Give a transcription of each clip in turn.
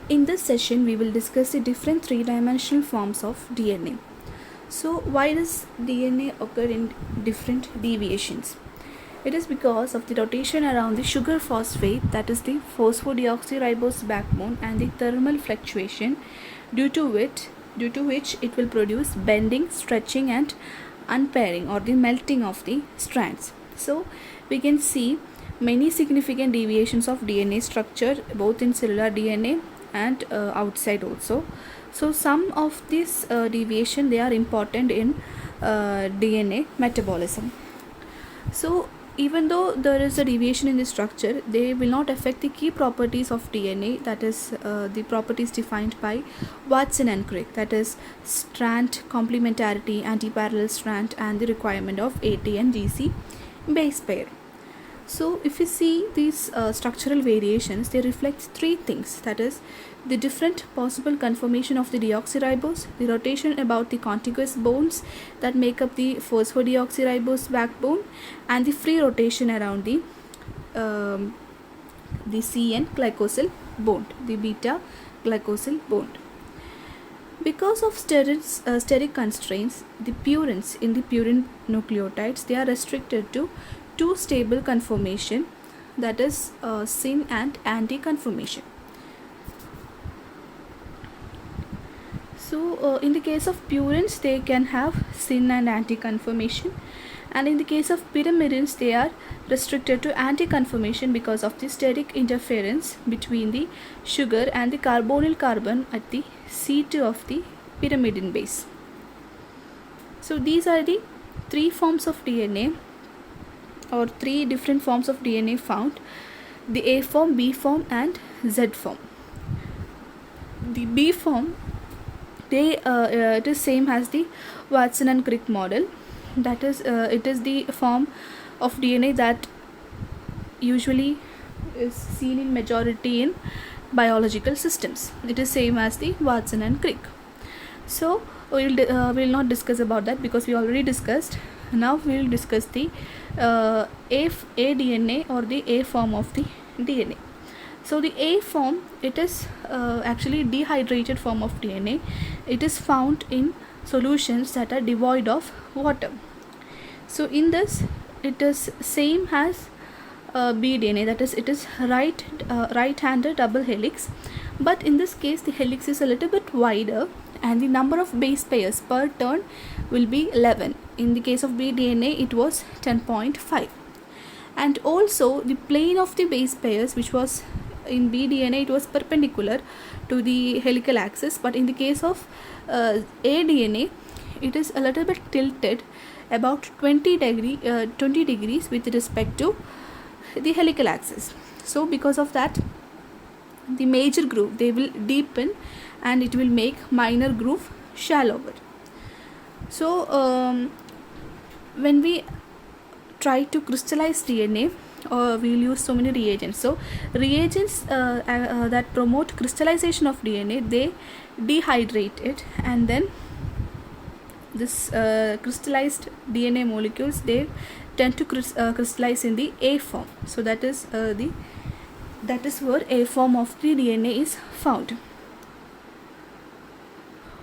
In this session, we will discuss the different three-dimensional forms of DNA. So, why does DNA occur in different deviations? It is because of the rotation around the sugar phosphate, that is the phosphodioxyribose backbone, and the thermal fluctuation due to which it will produce bending, stretching, and unpairing or the melting of the strands. So, we can see many significant deviations of DNA structure both in cellular DNA and outside also. So some of these deviation, they are important in DNA metabolism. So even though there is a deviation in the structure, they will not affect the key properties of DNA, that is the properties defined by Watson and Crick, that is strand complementarity, antiparallel strand, and the requirement of AT and GC base pair. So if you see these structural variations, they reflect three things, that is the different possible conformation of the deoxyribose, the rotation about the contiguous bonds that make up the phosphodioxyribose backbone, and the free rotation around the CN glycosyl bond, the beta glycosyl bond. Because of steric constraints, the purines in the purine nucleotides, they are restricted to two stable conformation, that is syn and anti conformation. So in the case of purines, they can have syn and anti conformation, and in the case of pyrimidines, they are restricted to anti conformation because of the steric interference between the sugar and the carbonyl carbon at the C2 of the pyrimidine base. So these are the three forms of DNA, or three different forms of DNA found: the A form, B form, and Z form. The B form, it is same as the Watson and Crick model, that is it is the form of DNA that usually is seen in majority in biological systems. It is same as the Watson and Crick. So we will not discuss about that because we already discussed. Now we will discuss the A DNA, or the A form of the DNA. So the A form, it is actually dehydrated form of DNA. It is found in solutions that are devoid of water. So in this, it is same as B DNA, that is it is right-handed double helix, but in this case the helix is a little bit wider and the number of base pairs per turn will be 11. In the case of B DNA, it was 10.5. And also the plane of the base pairs, which was in B DNA, it was perpendicular to the helical axis, but in the case of A DNA, it is a little bit tilted about 20 degrees with respect to the helical axis. So because of that, the major groove, they will deepen and it will make minor groove shallower. So when we try to crystallize DNA, we will use so many reagents. So reagents that promote crystallization of DNA, they dehydrate it, and then this crystallized DNA molecules, they tend to crystallize in the A form. So that is where A form of the DNA is found.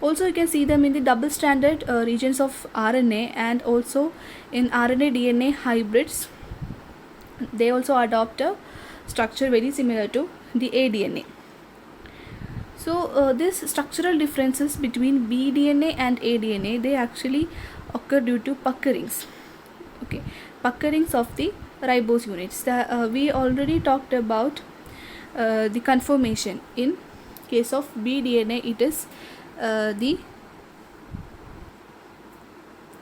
Also you can see them in the double-stranded regions of RNA, and also in RNA DNA hybrids. They also adopt a structure very similar to the aDNA. So these structural differences between bDNA and aDNA, they actually occur due to puckerings. Okay, puckerings of the ribose units. We already talked about the conformation. In case of bDNA, it is the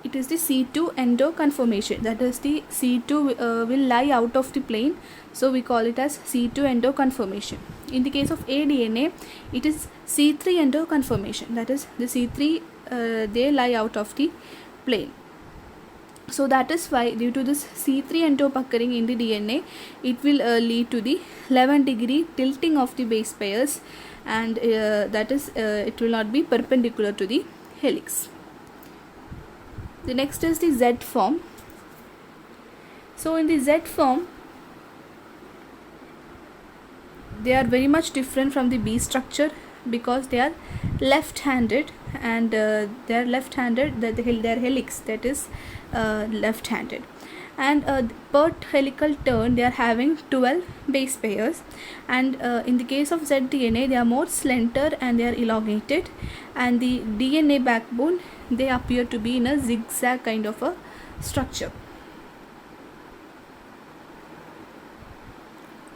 C2 endo conformation, that is the C2 will lie out of the plane, so we call it as C2 endo conformation. In the case of aDNA, it is C3 endo conformation, that is the C3 they lie out of the plane. So that is why, due to this C3 endo puckering in the DNA, it will lead to the 11-degree tilting of the base pairs, and that is it will not be perpendicular to the helix. The next is the Z form. So in the Z form, they are very much different from the B structure because they are left-handed, and their helix, that is left-handed, and per helical turn they are having 12 base pairs, and in the case of zDNA they are more slender and they are elongated, and the DNA backbone, they appear to be in a zigzag kind of a structure.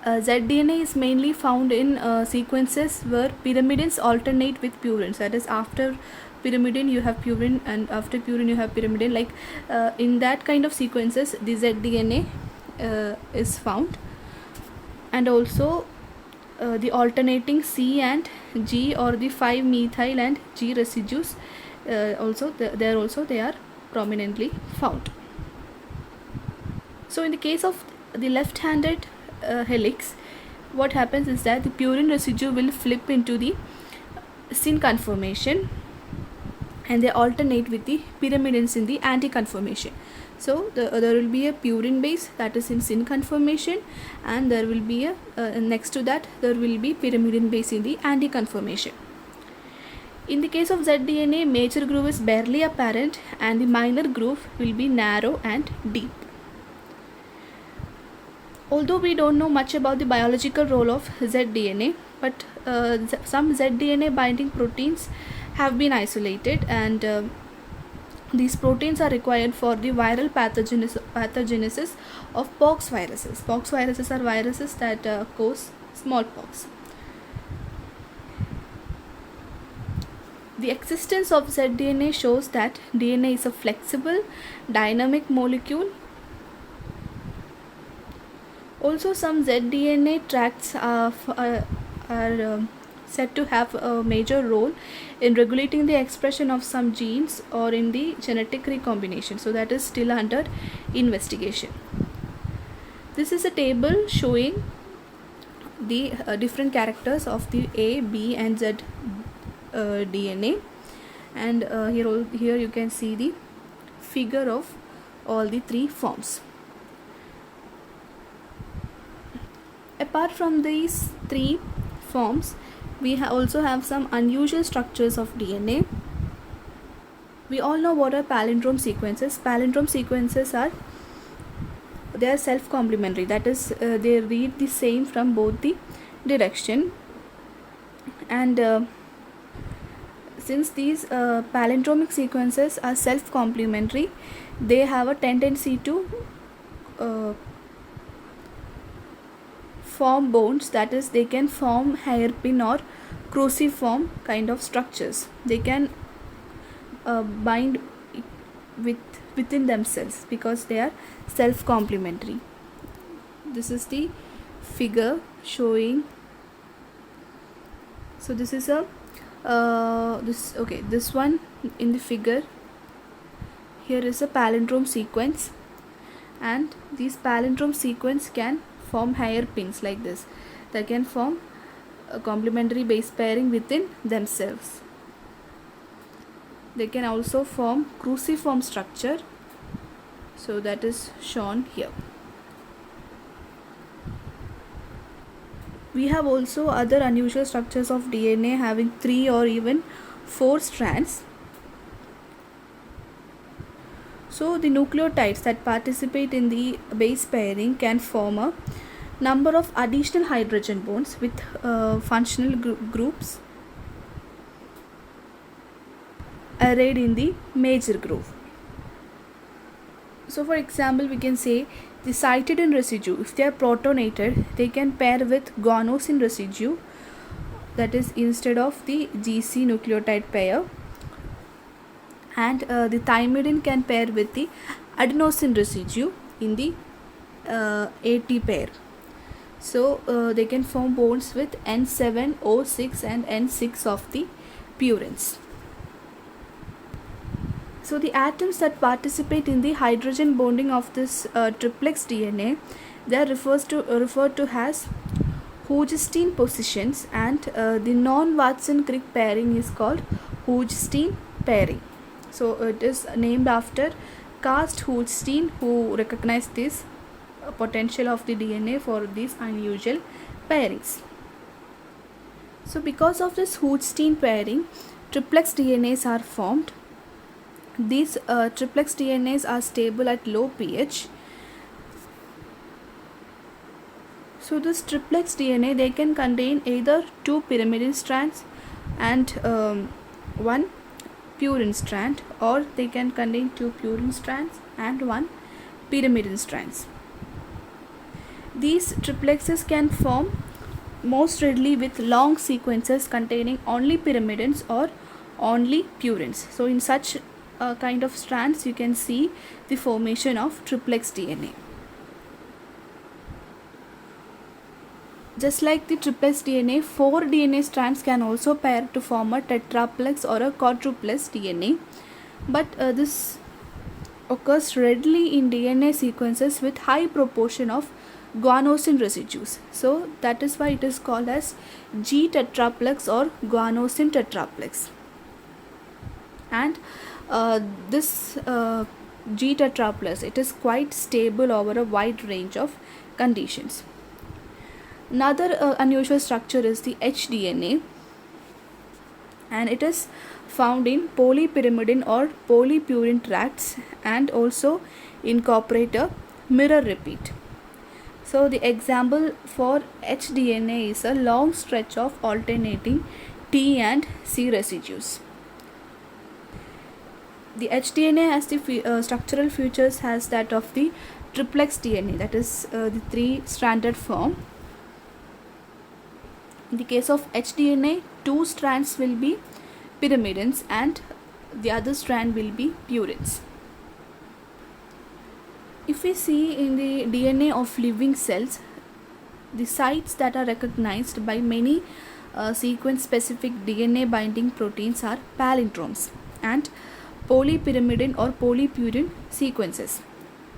zDNA is mainly found in sequences where pyrimidines alternate with purines. That is, after pyrimidine you have purine, and after purine you have pyrimidine. Like in that kind of sequences, the zDNA is found, and also the alternating C and G, or the 5-methyl and G residues, they are prominently found. So in the case of the left-handed helix, what happens is that the purine residue will flip into the syn conformation, and they alternate with the pyrimidines in the anti-conformation. So there will be a purine base that is in syn conformation, and there will be a next to that there will be pyrimidine base in the anti-conformation. In the case of zDNA, major groove is barely apparent and the minor groove will be narrow and deep. Although we don't know much about the biological role of zDNA, but some zDNA binding proteins have been isolated, and these proteins are required for the viral pathogenesis of pox viruses. Pox viruses are viruses that cause smallpox. The existence of zDNA shows that DNA is a flexible, dynamic molecule. Also, some zDNA tracts are said to have a major role in regulating the expression of some genes or in the genetic recombination. So that is still under investigation. This is a table showing the different characters of the A, B and Z DNA, and here you can see the figure of all the three forms. Apart from these three forms, we also have some unusual structures of DNA. We all know what are palindrome sequences. Palindrome sequences are self-complementary. That is, they read the same from both the direction, and since these palindromic sequences are self-complementary, they have a tendency to form bonds. That is, they can form hairpin or cruciform kind of structures. They can bind within themselves because they are self-complementary. This is the figure showing. So this is a this one in the figure. Here is a palindrome sequence, and these palindrome sequence can form hairpins like this. They can form a complementary base pairing within themselves. They can also form cruciform structure, so that is shown here. We have also other unusual structures of DNA having 3 or even 4 strands. So the nucleotides that participate in the base pairing can form a number of additional hydrogen bonds with functional groups arrayed in the major groove. So for example, we can say the cytidine residue, if they are protonated, they can pair with guanosine residue, that is instead of the GC nucleotide pair, and the thymidine can pair with the adenosine residue in the AT pair. So they can form bonds with N7, O6 and N6 of the purines. So the atoms that participate in the hydrogen bonding of this triplex DNA, they are referred to as Hooge-Steen positions, and the non-Watson-Crick pairing is called Hooge-Steen pairing. So it is named after Karst Hooge-Steen, who recognized this potential of the DNA for these unusual pairings. So because of this Hootstein pairing, triplex DNAs are formed. These triplex DNAs are stable at low pH. So this triplex DNA, they can contain either two pyrimidine strands and one purine strand, or they can contain two purine strands and one pyrimidine strands. These triplexes can form most readily with long sequences containing only pyrimidines or only purines. So in such kind of strands, you can see the formation of triplex DNA. Just like the triplex DNA, 4 DNA strands can also pair to form a tetraplex or a quadruplex DNA. But this occurs readily in DNA sequences with high proportion of guanosine residues. So that is why it is called as G tetraplex or guanosine tetraplex. And this G tetraplex, it is quite stable over a wide range of conditions. Another unusual structure is the H-DNA, and it is found in polypyrimidine or polypurine tracts and also incorporate a mirror repeat. So the example for H-DNA is a long stretch of alternating T and C residues. The H-DNA has the structural features as that of the triplex DNA, that is the 3-stranded form. In the case of H-DNA, 2 strands will be pyrimidines and the other strand will be purines. If we see in the DNA of living cells, the sites that are recognized by many sequence-specific DNA binding proteins are palindromes and polypyrimidine or polypurine sequences.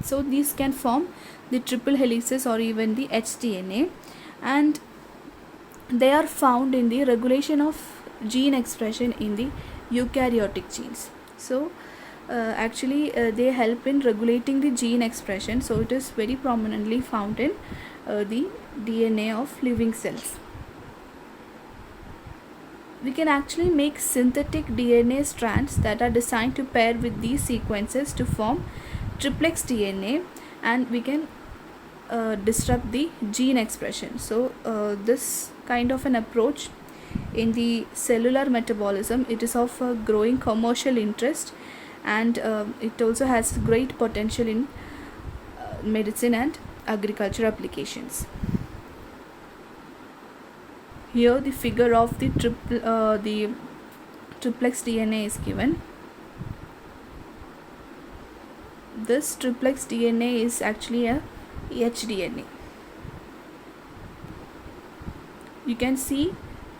So these can form the triple helices or even the H-DNA, and they are found in the regulation of gene expression in the eukaryotic genes. So actually they help in regulating the gene expression, so it is very prominently found in the DNA of living cells. We can actually make synthetic DNA strands that are designed to pair with these sequences to form triplex DNA, and we can disrupt the gene expression. So this kind of an approach in the cellular metabolism, it is of a growing commercial interest, and it also has great potential in medicine and agriculture applications. Here the figure of the triplex DNA is given. This triplex DNA is actually a H-DNA. You can see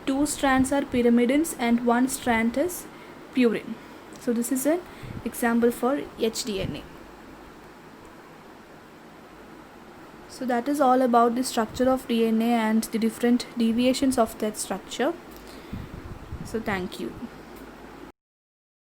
2 strands are pyrimidines and 1 strand is purine. So this is an example for H-DNA. So that is all about the structure of DNA and the different deviations of that structure. So thank you.